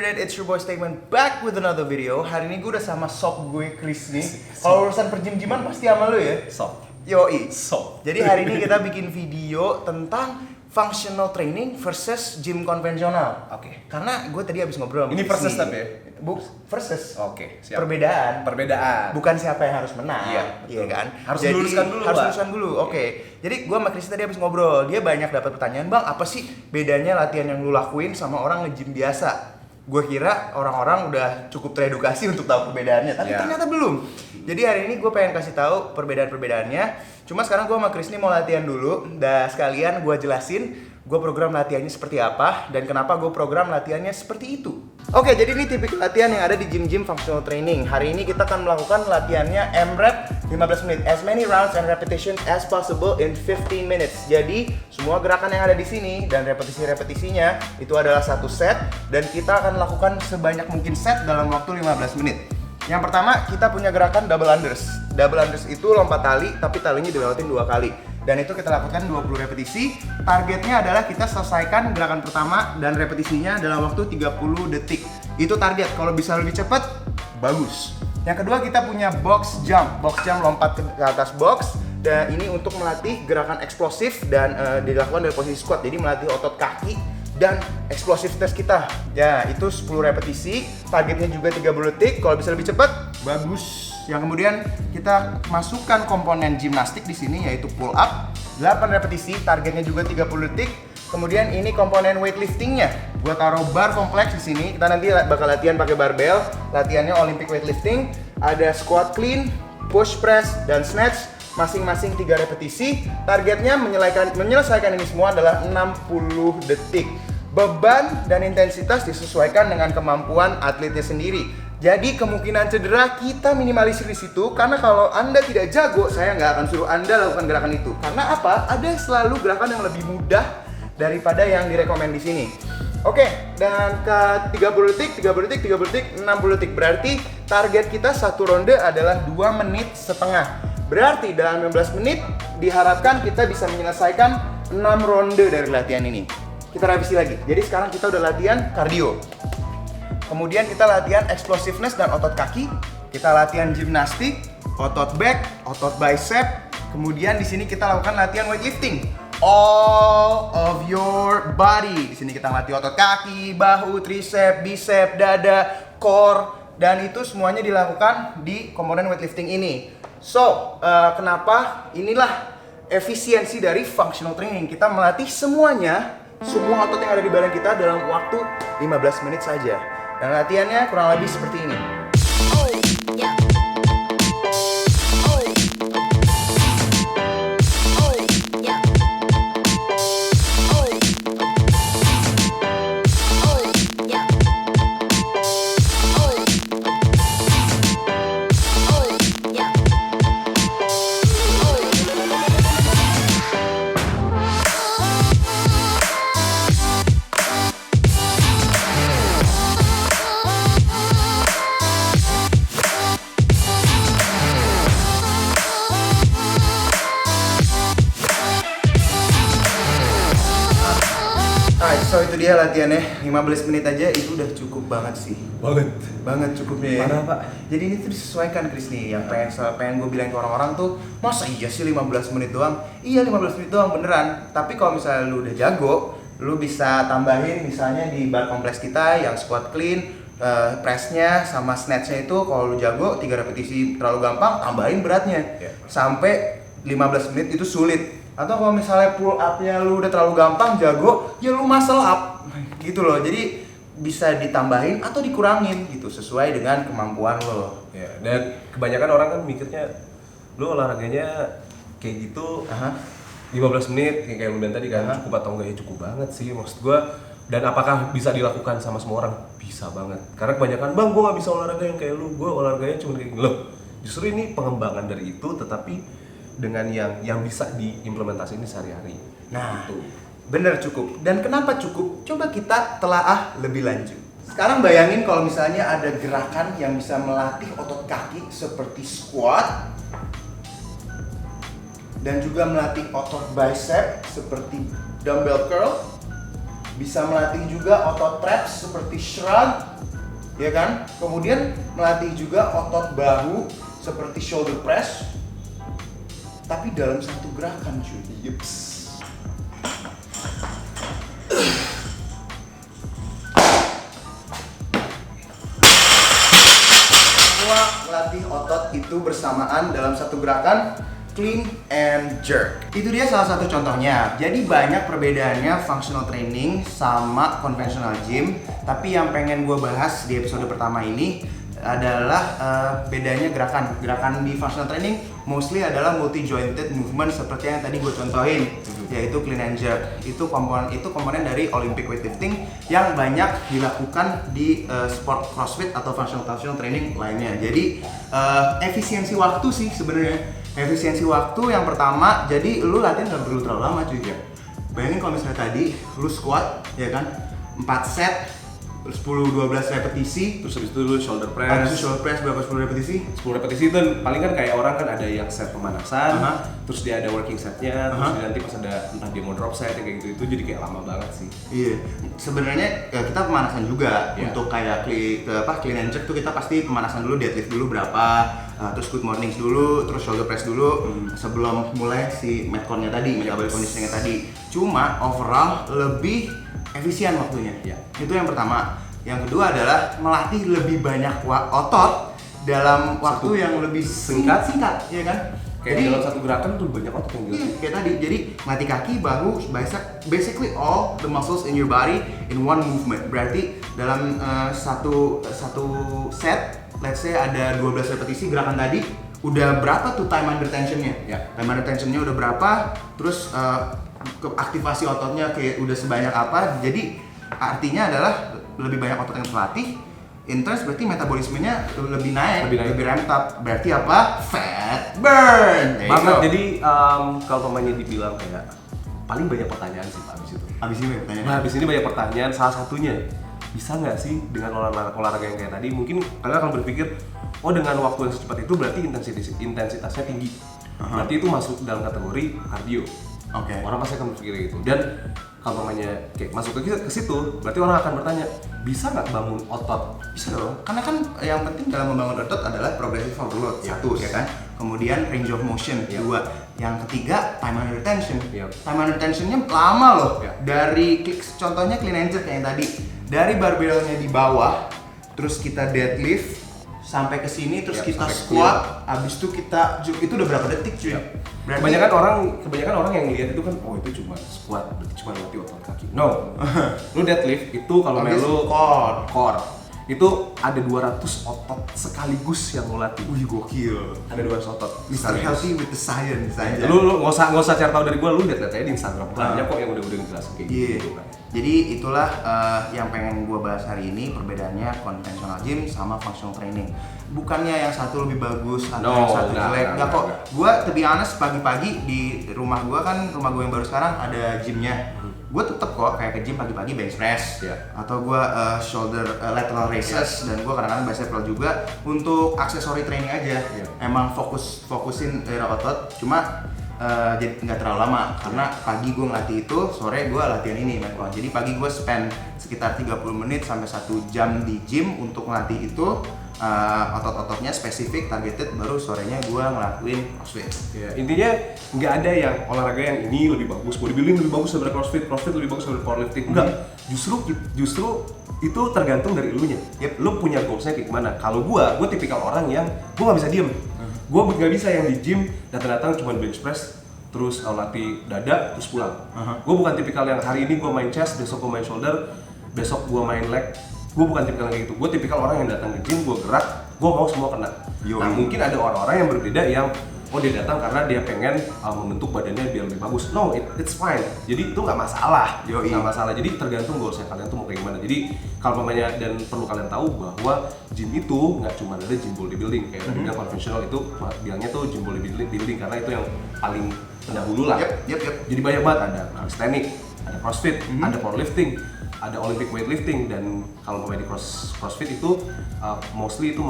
Unit, it's your boy Statement back with another video. Hari ini gue udah sama sob gue Chris nih. Kalau urusan perjim-jiman pasti sama lu ya? Sob. Yoi. Sob. Jadi hari ini kita bikin video tentang functional training versus gym konvensional. Oke. Karena gue tadi habis ngobrol sama Ini Chris versus nih. tapi ya? Versus. Oke, siap. Perbedaan. Perbedaan. Bukan siapa yang harus menang. Iya, Iya betul. kan? Harus Jadi, diluruskan dulu, Harus Pak. diluruskan dulu. Oke. Jadi gue sama Chris tadi habis ngobrol. Dia banyak dapat pertanyaan, "Bang, apa sih bedanya latihan yang lu lakuin sama orang nge-gym biasa?" Gue kira orang-orang udah cukup teredukasi untuk tahu perbedaannya, tapi Iya. ternyata belum. Jadi hari ini gue pengen kasih tahu perbedaan-perbedaannya. Cuma sekarang gue sama Chris ini mau latihan dulu. Dan sekalian gue jelasin gue program latihannya seperti apa dan kenapa gue program latihannya seperti itu. Oke, jadi ini tipik latihan yang ada di gym-gym functional training. Hari ini kita akan melakukan latihannya M-Rep 15 menit. As many rounds and repetitions as possible in 15 minutes. Jadi, semua gerakan yang ada di sini dan repetisi-repetisinya itu adalah satu set dan kita akan lakukan sebanyak mungkin set dalam waktu 15 menit. Yang pertama, kita punya gerakan double unders. Double unders itu lompat tali, tapi talinya dilewatin 2 kali. Dan itu kita lakukan 20 repetisi. Targetnya adalah kita selesaikan gerakan pertama dan repetisinya dalam waktu 30 detik. Itu target. Kalau bisa lebih cepat, bagus. Yang kedua, kita punya box jump. Box jump lompat ke atas box. Dan ini untuk melatih gerakan eksplosif dan dilakukan dari posisi squat. Jadi melatih otot kaki dan explosiveness kita. Ya, itu 10 repetisi. Targetnya juga 30 detik. Kalau bisa lebih cepat, bagus. Yang kemudian kita masukkan komponen gimnastik di sini yaitu pull up 8 repetisi, targetnya juga 30 detik. Kemudian ini komponen weightliftingnya. Gua taruh bar kompleks di sini. Kita nanti bakal latihan pakai barbell. Latihannya Olympic weightlifting. Ada squat clean, push press dan snatch. Masing-masing 3 repetisi. Targetnya menyelesaikan ini semua adalah 60 detik. Beban dan intensitas disesuaikan dengan kemampuan atletnya sendiri. Jadi kemungkinan cedera kita minimalisir di situ karena kalau Anda tidak jago, saya nggak akan suruh Anda lakukan gerakan itu. Karena apa? Ada selalu gerakan yang lebih mudah daripada yang direkomend di sini. Oke, dan ke 30 detik, 30 detik, 30 detik, 60 detik. Berarti target kita satu ronde adalah 2 menit setengah. Berarti dalam 15 menit diharapkan kita bisa menyelesaikan 6 ronde dari latihan ini. Kita revisi lagi. Jadi sekarang kita udah latihan kardio. Kemudian kita latihan explosiveness dan otot kaki. Kita latihan gimnastik, otot back, otot bicep. Kemudian di sini kita lakukan latihan weightlifting. All of your body. Di sini kita latih otot kaki, bahu, tricep, bicep, dada, core, dan itu semuanya dilakukan di komponen weightlifting ini. So, kenapa inilah efisiensi dari functional training. Kita melatih semuanya, semua otot yang ada di badan kita dalam waktu 15 menit saja. Dan latihannya kurang lebih seperti ini. So itu dia latihannya, 15 menit aja itu udah cukup banget sih. Banget cukupnya ya. Parah, Pak. Jadi ini tuh disesuaikan Chris nih, yang pengen gue bilang ke orang-orang tuh, masa iya sih 15 menit doang? Iya 15 menit doang beneran. Tapi kalau misalnya lu udah jago, lu bisa tambahin misalnya di bar kompleks kita yang squat clean, pressnya sama snatchnya itu kalau lu jago 3 repetisi terlalu gampang, tambahin beratnya. Sampai 15 menit itu sulit. Atau kalau misalnya pull up-nya lu udah terlalu gampang, jago, ya lu muscle up gitu loh. Jadi bisa ditambahin atau dikurangin gitu sesuai dengan kemampuan lo. Ya, dan kebanyakan orang kan mikirnya lu olahraganya kayak gitu 15 menit kayak lu bilang tadi kan cukup atau enggak, ya cukup banget sih maksud gua. Dan apakah bisa dilakukan sama semua orang? Bisa banget. Karena kebanyakan, "Bang, gua nggak bisa olahraga yang kayak lu, gua olahraganya cuma kayak gini." Loh, justru ini pengembangan dari itu tetapi dengan yang bisa diimplementasikan sehari-hari. Nah, gitu. bener cukup. Dan kenapa cukup? Coba kita telaah lebih lanjut. Sekarang bayangin kalau misalnya ada gerakan yang bisa melatih otot kaki seperti squat dan juga melatih otot bicep seperti dumbbell curl, bisa melatih juga otot traps seperti shrug, ya kan? Kemudian melatih juga otot bahu seperti shoulder press, tapi dalam satu gerakan cuy. Yups. Melatih otot itu bersamaan dalam satu gerakan clean and jerk. Itu dia salah satu contohnya. Jadi banyak perbedaannya functional training sama conventional gym. Tapi yang pengen gue bahas di episode pertama ini adalah bedanya gerakan. Gerakan di functional training mostly adalah multi jointed movement seperti yang tadi gue contohin, yaitu clean and jerk. Itu komponen dari Olympic weightlifting yang banyak dilakukan di sport CrossFit atau functional training lainnya. Jadi efisiensi waktu sih sebenarnya. Efisiensi waktu yang pertama, jadi lu latihan gak perlu terlalu lama cuy ya. Bayangin kalau misalnya tadi lu squat ya kan 4 set 10-12 repetisi, terus habis itu lu shoulder press. Berapa 10 repetisi? 10 repetisi itu paling kan kayak orang kan ada yang set pemanasan, terus dia ada working setnya, terus dia nanti pas ada entah dia mau drop set kayak gitu, itu jadi kayak lama banget sih. Iya, sebenarnya ya kita pemanasan juga untuk kayak clean and jerk tuh kita pasti pemanasan dulu, deadlift dulu berapa, terus good mornings dulu, terus shoulder press dulu sebelum mulai si metcon-nya tadi, metabolic conditioning-nya tadi. Cuma overall lebih efisien waktunya. Itu yang pertama. Yang kedua adalah melatih lebih banyak otot dalam waktu yang lebih singkat, ya kan? Kayak jadi, dalam satu gerakan tuh banyak otot yang dilatih. Kayak tadi, jadi melatih kaki, bahu, bicep, basically all the muscles in your body in one movement. Berarti dalam satu set, let's say ada 12 repetisi gerakan tadi, udah berapa tuh time under tension-nya? Time under tension-nya udah berapa? Terus aktivasi ototnya kayak udah sebanyak apa? Jadi artinya adalah lebih banyak otot yang terlatih. In turns berarti metabolismenya lebih naik, lebih ramped up. Berarti apa? Fat burn. Banget. Jadi kalau pemainnya dibilang kayak paling banyak pertanyaan sih Pak abis itu. Abis ini banyak pertanyaan. Nah, abis ini banyak pertanyaan. Salah satunya, bisa nggak sih dengan olahraga yang kayak tadi? Mungkin kalian akan berpikir, oh dengan waktu yang secepat itu berarti intensitasnya tinggi. Berarti itu masuk dalam kategori cardio. Orang pasti akan berpikir gitu. Dan kalau namanya kayak masuk ke situ, berarti orang akan bertanya, bisa nggak bangun otot? Bisa dong. Karena kan yang penting dalam membangun otot adalah progressive overload, satu ya kan. Kemudian range of motion, dua. Yang ketiga time under tension. Time under tensionnya lama loh. Dari contohnya clean and jerk yang tadi, dari barbelnya di bawah, terus kita deadlift sampai ke sini, terus kita squat, abis itu kita itu udah berapa detik cuy? Berarti kebanyakan orang yang lihat itu kan, oh itu cuma squat, berarti cuma latih otot kaki. No, lu deadlift itu kalau lu core itu ada 200 otot sekaligus yang lu latih. Wih gokil. Ada 200 otot. Mr. Healthy with the science aja. Lu nggak usah cari tahu dari gua, lu lihat aja di Instagram. Banyak kok yang udah ngejelasin kayak gitu kan. Jadi itulah yang pengen gue bahas hari ini, perbedaannya conventional gym sama functional training. Bukannya yang satu lebih bagus atau yang satu jelek, enggak kok. Gue to be honest, pagi-pagi di rumah gue yang baru sekarang ada gymnya. Gue tetep kok kayak ke gym pagi-pagi bench press, atau gue shoulder lateral raises, dan gue kadang-kadang bicep curl juga untuk aksesori training aja. Emang fokusin daerah otot, cuma jadi nggak terlalu lama karena pagi gue ngelatih itu, sore gue latihan ini metcon. Jadi pagi gue spend sekitar 30 menit sampai 1 jam di gym untuk ngelatih itu otot-ototnya spesifik, targeted, baru sorenya gue ngelakuin CrossFit. Intinya nggak ada yang olahraga yang ini lebih bagus, bodybuilding lebih bagus daripada CrossFit lebih bagus daripada powerlifting. Enggak, justru itu tergantung dari elunya. Lu punya goalsnya kayak gimana. Kalau gue tipikal orang yang gue nggak bisa diem. Gue nggak bisa yang di gym datang-datang cuma bench press terus latih dada terus pulang. Gue bukan tipikal yang hari ini gue main chest, besok gue main shoulder, besok gue main leg. Gue bukan tipikal kayak gitu. Gue tipikal orang yang datang ke gym, gue gerak, gue mau semua kena. Nah mungkin ada orang-orang yang berbeda yang dia datang karena dia pengen membentuk badannya biar lebih bagus. No, it's fine. Jadi itu nggak masalah. Nggak masalah. Jadi tergantung goalsnya kalian tuh mau kayak gimana. Jadi kalau mamanya, dan perlu kalian tahu bahwa gym itu nggak cuma ada gym bodybuilding. Kayak tadi bilang konvensional itu bilangnya tuh gym bodybuilding karena itu yang paling pendahulu lah. Jadi banyak banget, ada calisthenics, ada CrossFit, ada powerlifting, ada Olympic weightlifting, dan kalau pemain di CrossFit itu mostly itu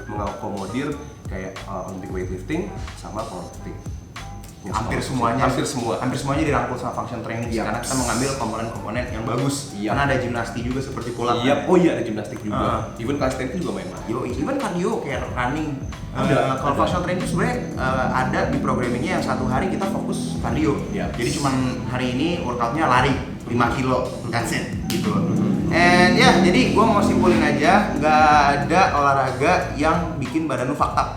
mengakomodir kayak Olympic weightlifting sama powerlifting. hampir semuanya dirangkul sama function training karena kita mengambil komponen-komponen yang bagus. Karena ada gimnastik juga seperti pull up. Oh iya, ada gimnastik juga. Even calisthenics juga main-main. Even cardio kayak running. Kalau functional training itu sebenarnya ada di programmingnya yang satu hari kita fokus cardio. Jadi cuman hari ini workoutnya lari 5 kilo, that's it gitu. And jadi gue mau simpulin aja, nggak ada olahraga yang bikin badan lu fucked up.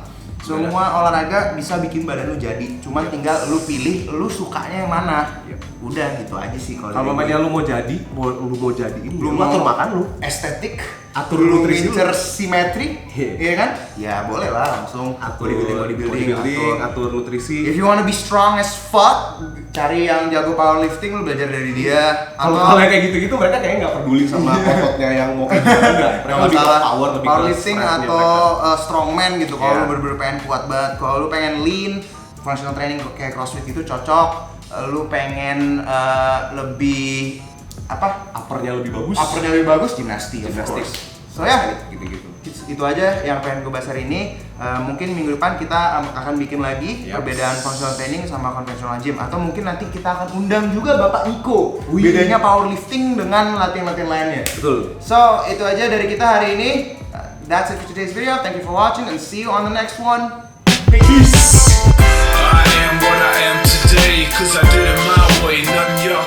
Semua olahraga bisa bikin badan lu jadi, cuman tinggal lu pilih lu sukanya yang mana. Udah gitu aja sih kalau mamanya lu mau jadiin, lu atur makan lu, estetik, atur lu nutrisi, ngincer simetri, iya kan? Ya boleh lah langsung atur bodybuilding, atur nutrisi. If you wanna be strong as fuck, cari yang jago powerlifting, lu belajar dari dia. Kalau kayak gitu-gitu mereka kayaknya nggak peduli sama ototnya yang mau kayak gimana. Mereka lebih ke powerlifting atau strongman gitu. Kalau lu bener-bener pengen kuat banget, kalau lu pengen lean, functional training kayak CrossFit gitu cocok. Lu pengen lebih uppernya lebih bagus, gimnastik. So gitu-gitu. Itu aja yang pengen gue bahas hari ini. Mungkin minggu depan kita akan bikin lagi perbedaan functional training sama conventional gym, atau mungkin nanti kita akan undang juga Bapak Niko. Bedanya powerlifting dengan latihan-latihan lainnya. Betul. So itu aja dari kita hari ini. That's it for today's video. Thank you for watching and see you on the next one. Peace. I am what I am today, 'cause I did it my way, nothing your